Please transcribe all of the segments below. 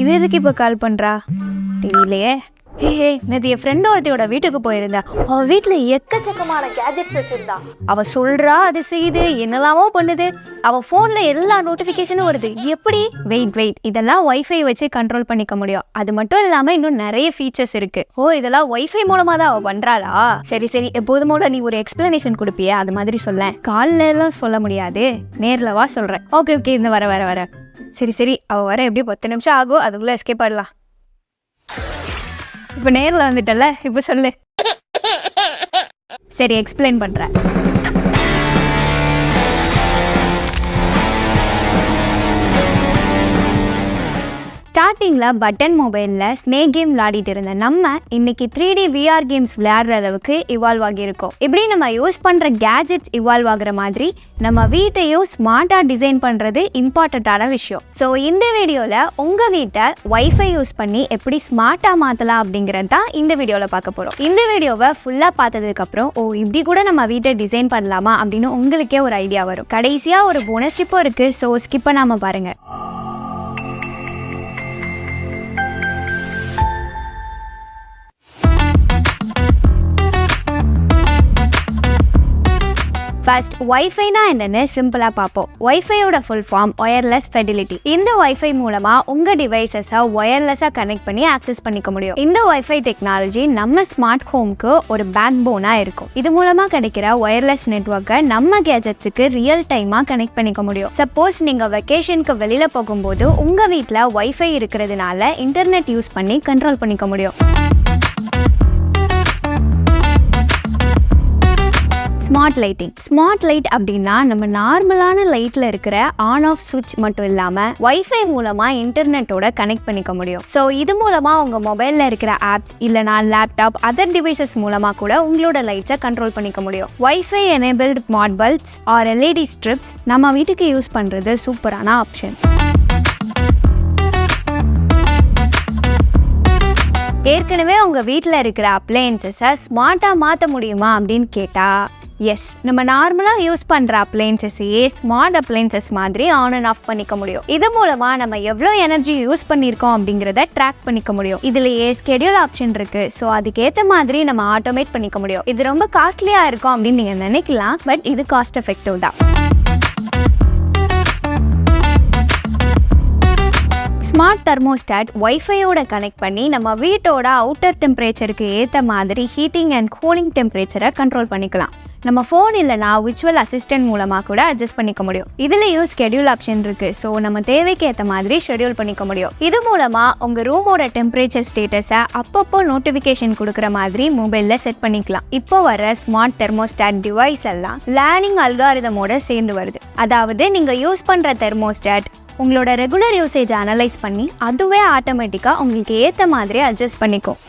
இவ எதுக்கு இப்போ கால் பண்ணுறா தெரியலையே. ஹே நேற்று என் ஃப்ரெண்ட் ஒருத்தையோட வீட்டுக்கு போயிருந்தா. அவள் வீட்டில் எக்கச்சக்கமான கேஜெட்ஸ் வச்சுருந்தா. அவள் சொல்கிறா அது செய்யுது, என்னெல்லாமோ பண்ணுது. அவள் ஃபோனில் எல்லா நோட்டிஃபிகேஷனும் வருது. எப்படி? வெயிட் இதெல்லாம் ஒய்ஃபை வச்சு கண்ட்ரோல் பண்ணிக்க முடியும். அது மட்டும் இல்லாமல் இன்னும் நிறைய ஃபீச்சர்ஸ் இருக்குது. ஓ, இதெல்லாம் ஒய்ஃபை மூலமாக தான் அவள் பண்ணுறாளா? சரி எப்போதும் போல நீ ஒரு எக்ஸ்பிளனேஷன் கொடுப்பியே, அது மாதிரி சொல்ல. காலில் எல்லாம் சொல்ல முடியாது, நேரில் வா சொல்கிறேன். ஓகே இந்த வர சரி அவள் வர எப்படியும் 10 நிமிஷம் ஆகும், அதுக்குள்ளே எஸ்கேப் ஆடலாம். இப்போ நேரில் வந்துட்டல, இப்போ சொல்லு. சரி எக்ஸ்பிளைன் பண்ணுறேன். ஸ்டார்டிங்கில் பட்டன் மொபைலில் ஸ்னேக் கேம் விளையாடிட்டு இருந்த நம்ம இன்னைக்கு 3D VR கேம்ஸ் விளையாடுற அளவுக்கு இவால்வ் ஆகியிருக்கோம். இப்படி நம்ம யூஸ் பண்ணுற கேஜெட்ஸ் இவால்வ் ஆகுற மாதிரி நம்ம வீட்டையும் ஸ்மார்ட்டாக டிசைன் பண்ணுறது இம்பார்ட்டண்ட்டான விஷயம். ஸோ இந்த வீடியோவில் உங்கள் வீட்டை ஒய்ஃபை யூஸ் பண்ணி எப்படி ஸ்மார்ட்டாக மாற்றலாம் அப்படிங்கிறது தான் இந்த வீடியோவில் பார்க்க போகிறோம். இந்த வீடியோவை ஃபுல்லாக பார்த்ததுக்கப்புறம் இப்படி கூட நம்ம வீட்டை டிசைன் பண்ணலாமா அப்படின்னு உங்களுக்கே ஒரு ஐடியா வரும். கடைசியாக ஒரு போனஸ் டிப்பும் இருக்குது, ஸோ ஸ்கிப் பண்ணாமல் பாருங்கள். ஃபர்ஸ்ட் வைஃபைனா என்னன்னு சிம்பிளாக பார்ப்போம். வைஃபையோட ஃபுல் ஃபார்ம் ஒயர்லெஸ் ஃபெசிலிட்டி. இந்த வைஃபை மூலமாக உங்கள் டிவைசஸை ஒயர்லெஸ்ஸாக கனெக்ட் பண்ணி ஆக்சஸ் பண்ணிக்க முடியும். இந்த வைஃபை டெக்னாலஜி நம்ம ஸ்மார்ட் ஹோம்க்கு ஒரு பேக் போனாக இருக்கும். இது மூலமாக கிடைக்கிற ஒயர்லெஸ் நெட்வொர்க்கை நம்ம கேஜெட்ஸுக்கு ரியல் டைமாக கனெக்ட் பண்ணிக்க முடியும். சப்போஸ் நீங்கள் வெக்கேஷனுக்கு வெளியில் போகும்போது உங்கள் வீட்டில் வைஃபை இருக்கிறதுனால இன்டர்நெட் யூஸ் பண்ணி கண்ட்ரோல் பண்ணிக்க முடியும். Smart lighting. ஸ்மார்ட் லைட் அப்படின்னா நம்ம நார்மலான லைட்டில் இருக்கிற ஆன் ஆஃப் சுவிட்ச் மட்டும் இல்லாமல் வைஃபை மூலமாக இன்டர்நெட்டோட கனெக்ட் பண்ணிக்க முடியும். ஸோ இது மூலமாக உங்கள் மொபைலில் இருக்கிற ஆப்ஸ் இல்லைனா லேப்டாப் அதர் டிவைசஸ் மூலமாக கூட உங்களோட லைட்ஸை கண்ட்ரோல் பண்ணிக்க முடியும். WiFi enabled smart bulbs or LED strips நம்ம வீட்டுக்கு யூஸ் பண்ணுறது சூப்பரான ஆப்ஷன். ஏற்கனவே உங்கள் வீட்டில் இருக்கிற அப்ளையன்சஸை ஸ்மார்ட்டாக மாற்ற முடியுமா அப்படின்னு கேட்டால் எஸ், நம்ம நார்மலாக யூஸ் பண்ணுற அப்ளையன்சஸையே ஸ்மார்ட் அப்ளையன்சஸ் மாதிரி ஆன் அண்ட் ஆஃப் பண்ணிக்க முடியும். இது மூலமாக நம்ம எவ்வளோ எனர்ஜி யூஸ் பண்ணியிருக்கோம் அப்படிங்கிறத ட்ராக் பண்ணிக்க முடியும். இதுலேயே ஸ்கெடியூல் ஆப்ஷன் இருக்குது, ஸோ அதுக்கேற்ற மாதிரி நம்ம ஆட்டோமேட் பண்ணிக்க முடியும். இது ரொம்ப காஸ்ட்லியாக இருக்கும் அப்படின்னு நீங்கள் நினைக்கலாம், பட் இது காஸ்ட் எஃபெக்டிவ் தான். ஸ்மார்ட் தெர்மோஸ்டாட் வைஃபையோட கனெக்ட் பண்ணி நம்ம வீட்டோட அவுட்டர் டெம்பரேச்சருக்கு ஏற்ற மாதிரி ஹீட்டிங் அண்ட் கூலிங் டெம்பரேச்சரை கண்ட்ரோல் பண்ணிக்கலாம். நம்ம ஃபோன் இல்லைனா விர்ச்சுவல் அசிஸ்டன்ட் மூலமாக கூட அட்ஜஸ்ட் பண்ணிக்க முடியும். இதுலேயும் ஸ்கெடியூல் ஆப்ஷன் இருக்குது, ஸோ நம்ம தேவைக்கு ஏற்ற மாதிரி ஷெடியூல் பண்ணிக்க முடியும். இது மூலமாக உங்கள் ரூமோட டெம்பரேச்சர் ஸ்டேட்டஸை அப்பப்போ நோட்டிஃபிகேஷன் கொடுக்குற மாதிரி மொபைலில் செட் பண்ணிக்கலாம். இப்போ வர ஸ்மார்ட் தெர்மோஸ்டாட் டிவைஸ் எல்லாம் லேர்னிங் அல்காரிதமோட சேர்ந்து வருது. அதாவது நீங்கள் யூஸ் பண்ணுற தெர்மோஸ்டாட் உங்களோட ரெகுலர் யூசேஜ் அனலைஸ் பண்ணி அதுவே ஆட்டோமேட்டிக்காக உங்களுக்கு ஏற்ற மாதிரி அட்ஜஸ்ட் பண்ணிக்கும்.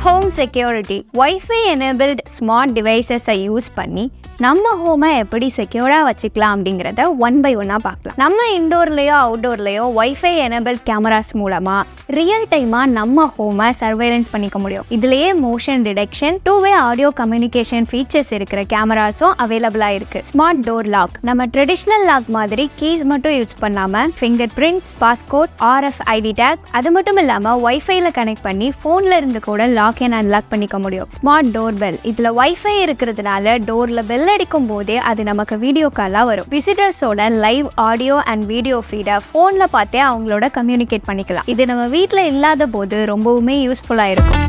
Home security. Wifi enabled smart டிவைசஸை யூஸ் பண்ணி நம்ம ஹோமை எப்படி செக்யூராக வச்சுக்கலாம் அப்படிங்கிறத 1 by 1 பார்க்கலாம். நம்ம இன்டோர்லேயோ அவுட்டோர்லேயோ வைஃபை எனேபிள் கேமராஸ் மூலமாக ரியல் டைமாக நம்ம ஹோமை சர்வைலன்ஸ் பண்ணிக்க முடியும். இதுலேயே motion detection, 2-way audio communication features இருக்கிற கேமராஸும் அவைலபிளாக இருக்குது. Smart door lock. நம்ம ட்ரெடிஷ்னல் லாக் மாதிரி கீஸ் மட்டும் யூஸ் பண்ணாமல் finger prints, passcode, RFID tag, அது மட்டும் இல்லாமல் வைஃபைல கனெக்ட் பண்ணி ஃபோனில் இருந்து கூட லாக் அண்ட் அன்லாக் பண்ணிக்க முடியும். Smart doorbell. இதில் வைஃபை இருக்கிறதுனால டோரில் பெல் அடிக்கும் போதே அது நமக்கு வீடியோ காலாக வரும். விசிட்டர்ஸோட லைவ் ஆடியோ அண்ட் வீடியோ ஃபீடை ஃபோனில் பார்த்தே அவங்களோட கம்யூனிகேட் பண்ணிக்கலாம். இது நம்ம வீட்டில் இல்லாத போது ரொம்பவுமே யூஸ்ஃபுல்லாக இருக்கும்.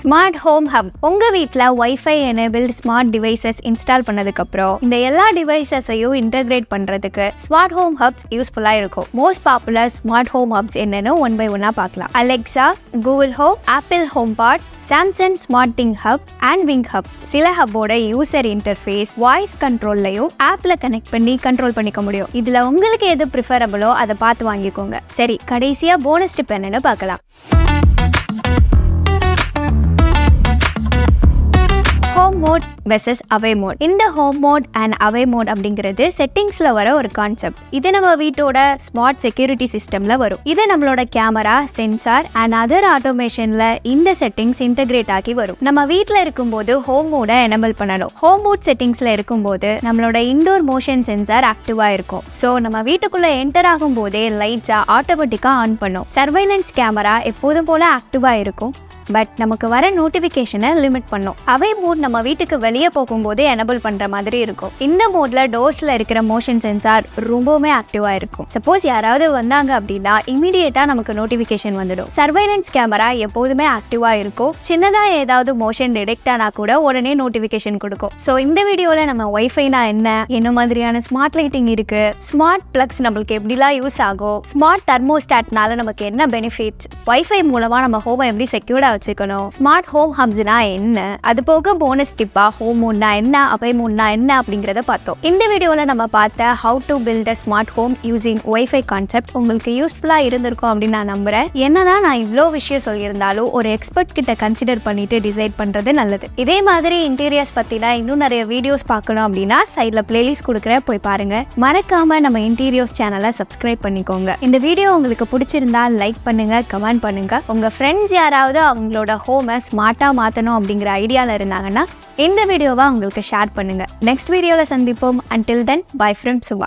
Smart home hub. உங்கள் வீட்டில் WiFi enabled smart devices install பண்ணதுக்கப்புறம் இந்த எல்லா டிவைசஸையும் இன்டகிரேட் பண்ணுறதுக்கு ஸ்மார்ட் ஹோம் ஹப்ஸ் யூஸ்ஃபுல்லாக இருக்கும். Most popular smart home hubs என்னன்னு 1 by 1 பார்க்கலாம். Alexa, Google home, Apple home pod, Samsung smart thing hub and Wink hub. சில ஹப்போட யூசர் இன்டர்ஃபேஸ் வாய்ஸ் கண்ட்ரோல்லையும் ஆப்பில் கனெக்ட் பண்ணி கண்ட்ரோல் பண்ணிக்க முடியும். இதில் உங்களுக்கு எது ப்ரிஃபரபிளோ அதை பார்த்து வாங்கிக்கோங்க. சரி, கடைசியாக போனஸ் டிப் என்னன்னு பார்க்கலாம். Home mode versus away mode. இந்த home mode and away mode அப்படிங்கிறது செட்டிங்ஸ்ல வர ஒரு கான்செப்ட். இது நம்ம வீட்டோட ஸ்மார்ட் செக்யூரிட்டி சிஸ்டம்ல வரும். இது நம்மளோட கேமரா, சென்சார் அண்ட் அதர் ஆட்டோமேஷன்ல இந்த செட்டிங்ஸ் இன்டகிரேட் ஆகி வரும். நம்ம வீட்டில் இருக்கும்போது ஹோம் மோட எனேபிள் பண்ணணும். ஹோம் மோட் செட்டிங்ஸ்ல இருக்கும்போது நம்மளோட இன்டோர் மோஷன் சென்சார் ஆக்டிவா இருக்கும். ஸோ நம்ம வீட்டுக்குள்ள என்டர் ஆகும் போதே லைட்ஸா ஆட்டோமேட்டிக்கா ஆன் பண்ணும். சர்வைலன்ஸ் கேமரா எப்போதும் போல ஆக்டிவா இருக்கும். பட் நமக்கு வர நோட்டிஃபிகேஷனை லிமிட் பண்ணும். அவே மோட் நம்ம வீட்டுக்கு வெளியே போகும்போதே எனேபிள் பண்ற மாதிரி இருக்கும். இந்த மோட்ல டோர்ஸ்ல இருக்கிற மோஷன் சென்சார் ரொம்பவுமே ஆக்டிவா இருக்கும். சப்போஸ் யாராவது வந்தாங்க அப்படின்னா இமீடியட்டா நமக்கு நோட்டிஃபிகேஷன் வந்துடும். சர்வைலன்ஸ் கேமரா எப்போதுமே ஆக்டிவா இருக்கும். சின்னதா ஏதாவது மோஷன் டிடெக்ட் ஆனா கூட உடனே நோட்டிஃபிகேஷன் கொடுக்கும். ஸோ இந்த வீடியோல நம்ம வைஃபைனா என்ன மாதிரியான ஸ்மார்ட் லைட்டிங் இருக்கு, ஸ்மார்ட் பிளக்ஸ் நம்மளுக்கு எப்படிலாம் யூஸ் ஆகும், ஸ்மார்ட் தெர்மோஸ்டாட்னால நமக்கு என்ன பெனிஃபிட்ஸ், வைஃபை மூலமா நம்ம ஹோமை எப்படி செக்யூர்டா வச்சுக்கணும், ஸ்மார்ட் ஹோம் ஹப்ஸ்னா என்ன, அது போக போனஸ் டிப்பா ஹோம் மோட்னா என்ன, அவே மோட்னா என்ன அப்படிங்கறத பார்த்தோம். இந்த வீடியோல நம்ம பார்த்த how to build a smart home using WiFi concept உங்களுக்கு யூஸ்ஃபுல்லா இருந்திருக்கும் அப்படின்னு நான் நம்புறேன். என்னதான் நான் இவ்வளோ விஷயம் சொல்லியிருந்தாலும் ஒரு எக்ஸ்பர்ட் கிட்ட கன்சிடர் பண்ணிட்டு டிசைட் பண்றது நல்லது. இதே மாதிரி இன்டீரியர்ஸ் பத்தினா இன்னும் நிறைய வீடியோஸ் பார்க்கணும் அப்படின்னா சைட்ல பிளேலிஸ்ட் கொடுக்குறேன், போய் பாருங்க. மறக்காம நம்ம இன்டீரியர்ஸ் சேனலை சப்ஸ்கிரைப் பண்ணிக்கோங்க. இந்த வீடியோ உங்களுக்கு பிடிச்சிருந்தா லைக் பண்ணுங்க, கமெண்ட் பண்ணுங்க. உங்க ஃப்ரெண்ட்ஸ் யாராவது அவங்களோட ஹோமை ஸ்மார்ட்டா மாத்தணும் அப்படிங்கிற ஐடியால இருந்தாங்கன்னா இந்த வீடியோவை உங்களுக்கு ஷேர் பண்ணுங்க. நெக்ஸ்ட் வீடியோல சந்திப்போம். until then bye from Subha.